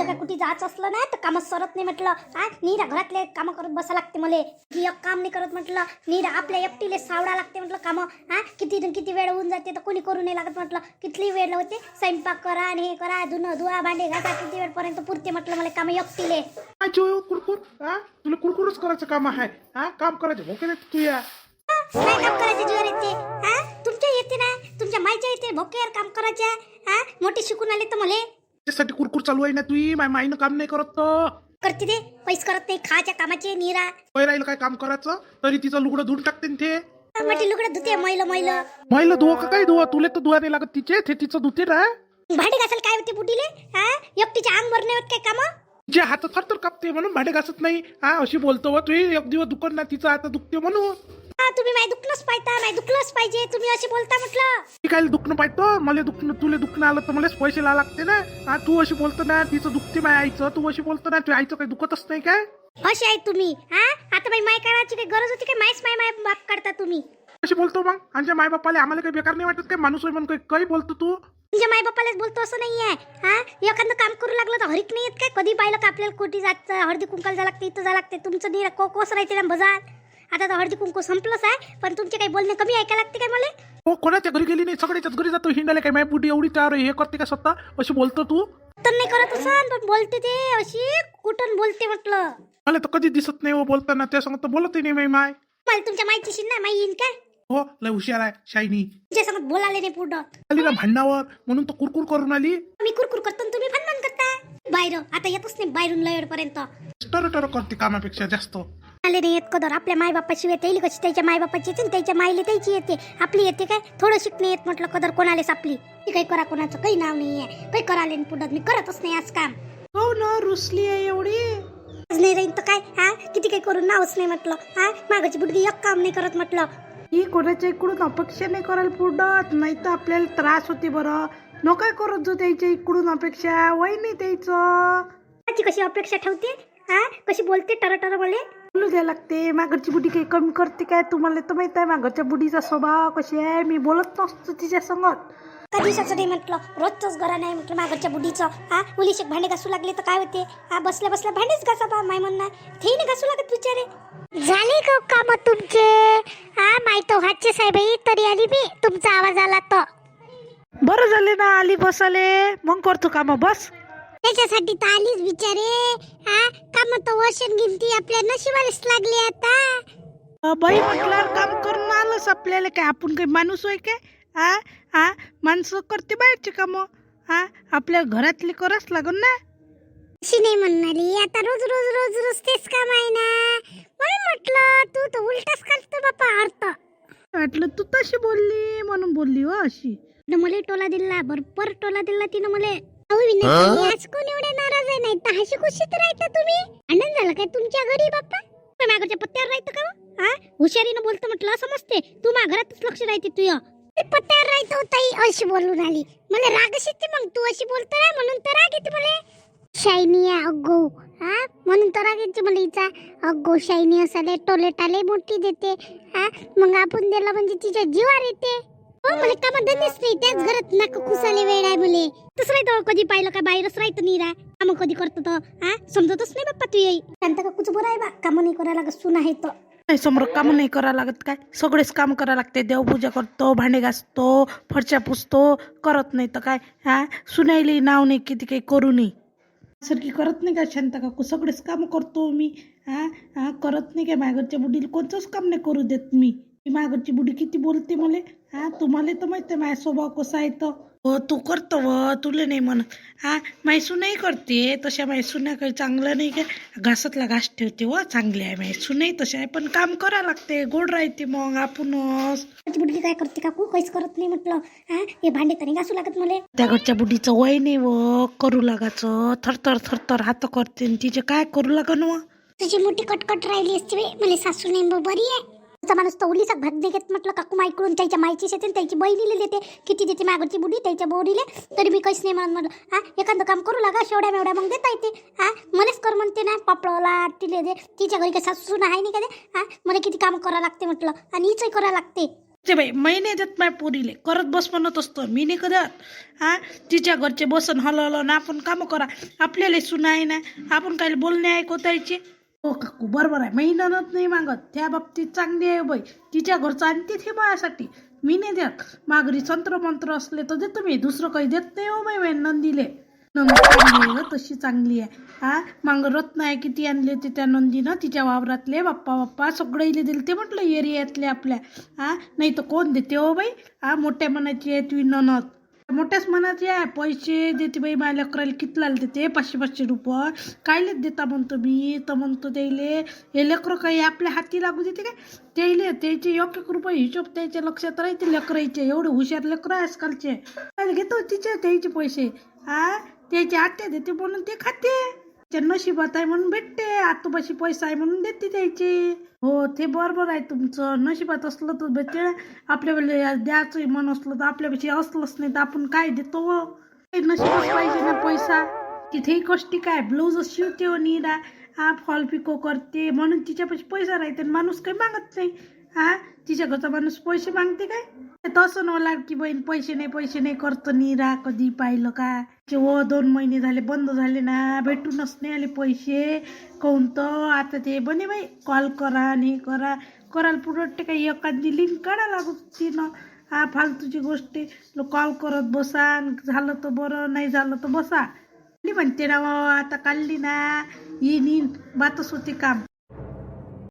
मला काय कुठे जायचं असलं ना तर कामच सरत नाही म्हटलं. नीरा घरातले कामं करत बसा लागते मला. की एक काम नाही करत म्हटलं. नीरा आपल्या एकटीले सावडा लागते म्हटलं कामं. किती न किती वेळ होऊन जाते तर कोणी करू नाही लागत म्हटलं. किती वेळ होते स्वयंपाक करा आणि हे करा, धुणं धुवा, भांडे घासा, किती वेळपर्यंत पुरते म्हटलं मला कामं एकटीले. कुरकुर तुला कुरकुरच करायचं काम आहे. काम करायचं भोके देत तू या. काय काम करायचे जीवर येते? तुमच्या येते ना, तुमच्या मायच्या येते भोकेर काम करायच्या. मोठे शिकून आले तर मला त्यासाठी कुरकुर चालू आहे ना तुझी. माईनं काम नाही करत तर करते ते पैसे करत नाही खाच्या कामाचे. नीरा राहिलं काय काम करायचं तरी तिचं लुगडं धुवून टाकते न ते. मोठी लुगडं धुते मैलं महिला धुवा का काय धुवा? तुला तर धुवा नाही लागत तिचे, ते तिचं धुते ना. भांडे घासायला काय होते बुटीले? एकटीच्या अंग भरणे होत काय काम? जे हात थरथर कापते म्हणून भांडे घासत नाही. अशी बोलतो व तू. एक दिवस दुकान ना तिचं आता दुखते म्हणून. तुम्ही माय दुखलंच पाहिजे, माय दुखलंच पाहिजे. तुम्ही असे बोलता म्हटलं. मी काय दुखणं पाहतो? मला दुखणं तुला दुखणं आलं तर मलाच पैसे ला लागते ना. तू अशी बोलतो ना तिचं दुखते माय आईचं. तू अशी बोलतो ना तुझ्या आईचं काही दुखतच नाही काय? असे आहे तुम्ही. आता बाई माय काढायची काही गरज होती काय? मायच माय बाप काढता तुम्ही. अशी बोलतो मग आमच्या माय बापाला आम्हाला काही बेकार नाही वाटत काय? माणूस आहे म्हणून काही बोलतो तू. तुमच्या माय बापालाच बोलतो असं नाहीये. एखादं काम करू लागलं तर हरिक नाही येत काय? कधी पाहिलं का आपल्याला कोटी जायचं, हळदी कुंकाला जा लागते, इथं जा लागते. तुमचं नीरा कोस राहते ना बजार. आता तर हळदी कुंकू संपलंच आहे, पण तुमचे काही बोलणे कमी ऐकायला लागते काय मला? हो, कोणाच्या घरी गेली नाही, सगळ्याच्याच घरी जातो हिंडायला. काय माय बुडी एवढी तयार हे करते का स्वतः? अशी बोलतो तू. तर नाही करत असं, पण बोलते ते अशी कुठून बोलते म्हटलं. मला तर कधी दिसत नाही हो बोलताना. त्या सांगत बोलत नाही माय. मला तुमच्या माहिती शिन ना माई येईन काय? हो, लय हुशार आहे शायनी. तुमच्या सांगत बोलाले नाही पुढं. आली ना भांडणावर म्हणून तो कुरकुर करून आली. मी कुरकुर करतो तुम्ही भांडण करता. बाहेर आता येतच नाही बाहेरून लयडपर्यंत. टर करते कामापेक्षा जास्त. आले नाही येत कदर. आपल्या मायबापाची येते येईल कशी? त्याच्या मायबापाची येते, त्याच्या माईले त्याची येते. आपली येते काय? थोडं शिकणे येत म्हटलं कदर कोणालेच आपली. ती काही करा कोणाचं काही नाव नाहीये. काही कराले पुढं मी करतच नाही आज काम. हो ना, रुसली आहे एवढी. आज नाही राहीन तर काय? किती काही करून नावच नाही म्हटलं. मागाची बुडगी एक काम नाही करत म्हटलं. ही कोणाच्या इकडून अपेक्षा नाही करायला पुढत, नाही तर आपल्याला त्रास होते. बरं नो काय करत जो त्याच्या इकडून अपेक्षा वय नाही त्याचं. कशी अपेक्षा ठेवते? कशी बोलते टर मला बोलू द्या लागते. मागरची बुडी काही कमी करते काय? तुम्हाला तर माहित आहे मागरच्या बुडीचा स्वभाव कशी आहे. मी बोलत नसतो तिच्या संगत. का दिवसाचं नाही म्हटलं, रोजच घरा नाही म्हटलं मागच्या बुडीचं. उलीशक भांडे घासू लागले तर काय होते? बसल्या बसल्या भांडेच घासा बा माय म्हणणार. ते नाही घासू लागत बिचारे. झाले का काम तुमचे? माहित व्हायचे साहेब तरी आली मी. तुमचा आवाज आला तर बरं झाले ना आली बसाले. मग करतो काम बस. त्याच्यासाठी तर आलीच बिचारे. काम तर वर्षण गिनती आपल्या नशिबालाच लागली आता. बाई म्हटल्यावर काम करून आलंच आपल्याला. काय आपण काही माणूस होय काय? माणसं करते बाहेरचे काम. आपल्या घरातले करावंच लागल ना. अशी नाही म्हणाली. आता रोज रोज रोज रोज तेच काम आहे ना. म्हणून म्हटलं तू तर उलटाच करतो बापा अर्थ. वाटलं तू तशी बोलली म्हणून बोलली हो अशी. मला टोला दिला, बरोबर टोला दिला तिनं मला. आज कोण एवढे नाराज आहे? नाही तर हशी खुशीत राहता तुम्ही. आनंद झाला काय तुमच्या घरी बाप्पा? मागच्या पत्त्यावर राहतं का? हुशारीनं बोलतो म्हटलं समजते. तू माझ्या घरातच लक्ष राहते तुझं. पत्त्यावर राहतो ताई अशी बोलून आली. मला राग येते मग तू अशी बोलतो ना म्हणून तर राग येते मला. शायनी अग्गो म्हणून तर राग येते मला हिचा. अग्गो शायनी असाले टोले टाले मोठी देते. मग आपण दिला म्हणजे तिच्या जीवार येते. मला कामा धंदेच नाही. त्याच घरात नाक कुसाले वेळ आहे मुले. तसं राहतं कधी पाहिलं का? बाहेरच राहतं नीरा. काम कधी करतो तर समजतच नाही बाप्पा तू येई. शांत का कुछ बरं आहे बा. काम नाही करायला लागत सून आहे तर. नाही समोर काम नाही करावं लागत काय? सगळेच काम करावं लागते. देवपूजा करतो, भांडे घासतो, फरच्या पुसतो. करत नाही तर काय? सुनायली नाव नाही किती काही करू नये सारखी करत नाही का शांत काकू? सगळेच काम करतो मी. करत नाही काय? माघरच्या बुडीला कोणतंच काम नाही करू देत मी. माघरची बुडी किती बोलते मला. तुम्हाला तर माहित आहे माझा स्वभाव कसा आहे तर. हो तू करतो व तुला नाही म्हणत. मैसू नाही करते तशा. मैसू नाही काही चांगलं नाही काय? घासातला घास ठेवते व चांगली आहे मैसू नाही तशा आहे. पण काम करा लागते, गोड राहते मग आपणच. बुडगी काय करते काकू? काहीच करत नाही म्हटलं. हे भांडे तरी घासू लागत मला. त्या घरच्या बुडीचं वय नाही व करू लागायचं. थरथर थरथर हात करते. तिचे काय करू लागन व? तुझी मोठी कटकट राहिली असते बाई. मला सासू नाही बरी आहे. माणूस तर उलीचा भाग नाही घेत म्हटलं काकू. माईकडून त्याच्या मायची शेते त्याची बहिणीला देते. किती देते मागची बुडी त्याच्या बोरीले. तरी मी काहीच नाही म्हणत म्हटलं. एखादं काम करू लागा शेवड्या मेवड्या मग देता येते. मलाच कर म्हणते ना. पापडला तिले दे. तिच्या घरी काही सासू नाही का दे. मला किती काम करावं लागते म्हटलं. आणि हिचंही करावं लागते. ते बाई महिने देत माय पोरीले करत बस म्हणत असतो मी नाही करत. हा तिच्या घरचे बसन हलवलं ना आपण कामं करा आपल्याला सुना आहे ना आपण काय बोलणे ऐकवतायचे. हो काकू बरोबर आहे मेहनत नाही मागत त्या बाबतीत चांगली आहे बाई. तिच्या घरचं आणते हे माझ्यासाठी मी नाही देत. माघारी संत्र मंत्र असले तर देतो मी दुसरं काही देत नाही हो बाई नंदीले. नंद चांगली आहे तशी चांगली आहे. हा मागं रत्न आहे किती आणले ते त्या नंदीनं तिच्या वावरातले बाप्पा बाप्पा सगळे दिले ते म्हटलं एरियातले आपल्या. हा नाही तर कोण देते हो बाई. हा मोठ्या मनाची आहे तुझी ननद मोठ्याच मनाची आहे. पैसे देते बाई माझ्या लेकराला कितला देते 500-500 रुपये कायलेच देता म्हणतो मी तर म्हणतो त्याले हे लेकरं काही आपल्या हाती लागू देते काय त्याले त्याचे 1-1 रुपये हिशोब त्याच्या लक्षात राहते लेकरायचे एवढे हुशार लेकरं आहे आजकालचे. घेतो तिचे त्याचे पैसे हा त्याची आत्या देते म्हणून ते खाते त्या नशिबात आहे म्हणून भेटते आतोबाशी पैसा आहे म्हणून देते त्याचे. हो ते बरोबर आहे तुमचं नशिबात असलं तर भेटते आपल्या वेळेला द्यायचं मन असलं तर आपल्यापेक्षा असलंच नाही तर आपण काय देतो नशिबच पाहिजे ना पैसा. तिथेही कष्टी काय ब्लाऊज शिवते हो नीरा हा फॉल पिको करते म्हणून तिच्यापाशी पैसा राहते माणूस काही मागत नाही. हा तिच्या घरचा माणूस पैसे मागते काय तसं न लाडकी बहीण पैसे नाही करतो नीरा कधी पाहिलं का हो 2 महिने झाले बंद झाले ना भेटूनच नाही आले पैसे कोण तर आता ते बने बाई कॉल करा आणि करा करायला पुढे काही एखादी लिंक काढा लागते ना. हा फालतूची गोष्टी कॉल करत बसा झालं तर बरं नाही झालं तर बसा म्हणते ना आता काढली ना येईन बातच होते काम.